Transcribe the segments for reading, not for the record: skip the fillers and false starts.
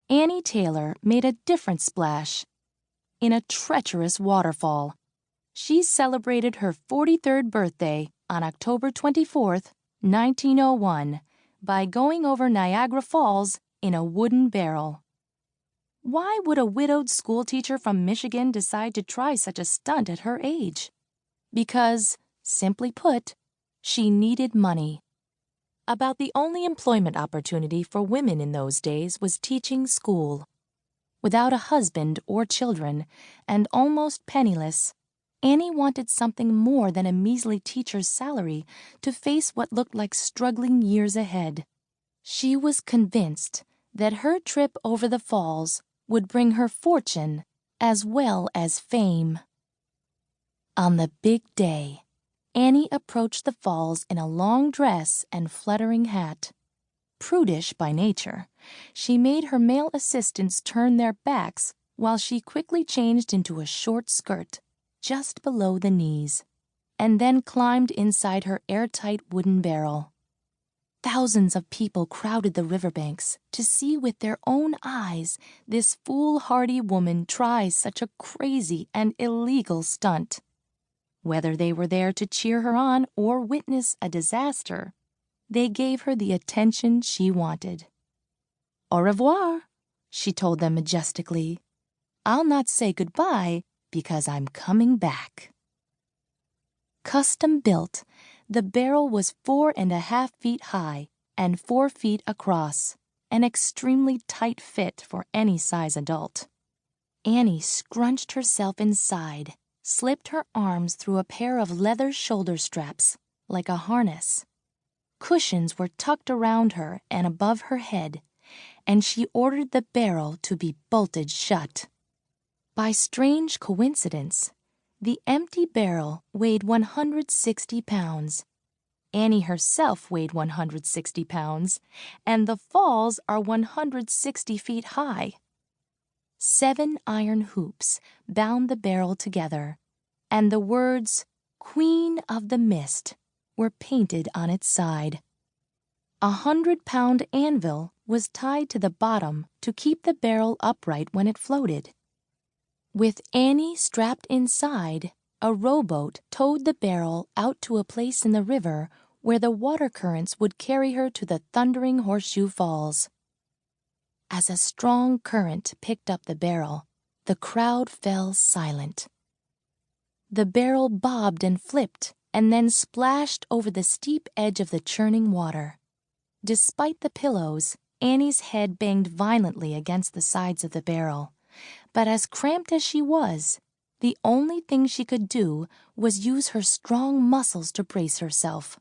Annie Taylor made a different splash in a treacherous waterfall. She celebrated her 43rd birthday on October 24th, 1901, by going over Niagara Falls in a wooden barrel. Why would a widowed schoolteacher from Michigan decide to try such a stunt at her age? Because, simply put, she needed money. About the only employment opportunity for women in those days was teaching school. Without a husband or children, and almost penniless, Annie wanted something more than a measly teacher's salary to face what looked like struggling years ahead. She was convinced that her trip over the falls would bring her fortune as well as fame. On the big day, Annie approached the falls in a long dress and fluttering hat. Prudish by nature, she made her male assistants turn their backs while she quickly changed into a short skirt just below the knees, and then climbed inside her airtight wooden barrel. Thousands of people crowded the riverbanks to see with their own eyes this foolhardy woman try such a crazy and illegal stunt. Whether they were there to cheer her on or witness a disaster, they gave her the attention she wanted. "Au revoir," she told them majestically. "I'll not say goodbye because I'm coming back." Custom built, the barrel was 4.5 feet high and 4 feet across, an extremely tight fit for any size adult. Annie scrunched herself inside, slipped her arms through a pair of leather shoulder straps, like a harness. Cushions were tucked around her and above her head, and she ordered the barrel to be bolted shut. By strange coincidence, the empty barrel weighed 160 pounds. Annie herself weighed 160 pounds, and the falls are 160 feet high. 7 iron hoops bound the barrel together, and the words "Queen of the Mist" were painted on its side. A 100-pound anvil was tied to the bottom to keep the barrel upright when it floated. With Annie strapped inside, a rowboat towed the barrel out to a place in the river where the water currents would carry her to the thundering Horseshoe Falls. As a strong current picked up the barrel, the crowd fell silent. The barrel bobbed and flipped and then splashed over the steep edge of the churning water. Despite the pillows, Annie's head banged violently against the sides of the barrel. But as cramped as she was, the only thing she could do was use her strong muscles to brace herself.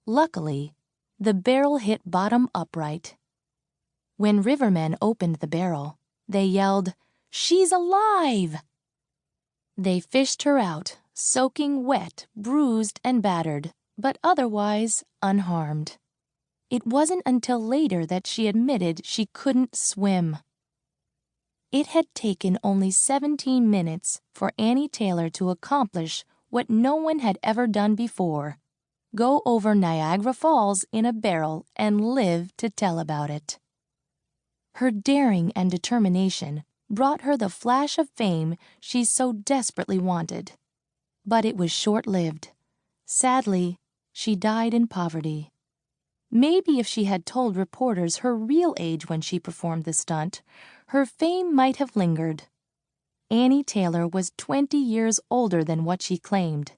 Luckily, the barrel hit bottom upright. When rivermen opened the barrel, they yelled, "She's alive!" They fished her out, soaking wet, bruised, and battered, but otherwise unharmed. It wasn't until later that she admitted she couldn't swim. It had taken only 17 minutes for Annie Taylor to accomplish what no one had ever done before: go over Niagara Falls in a barrel and live to tell about it. Her daring and determination brought her the flash of fame she so desperately wanted. But it was short-lived. Sadly, she died in poverty. Maybe if she had told reporters her real age when she performed the stunt, her fame might have lingered. Annie Taylor was 20 years older than what she claimed.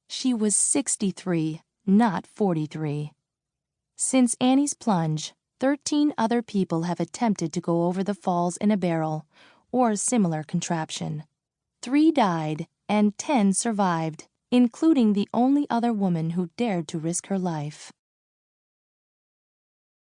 She was 63, not 43. Since Annie's plunge, 13 other people have attempted to go over the falls in a barrel or similar contraption. 3 died and 10 survived, including the only other woman who dared to risk her life.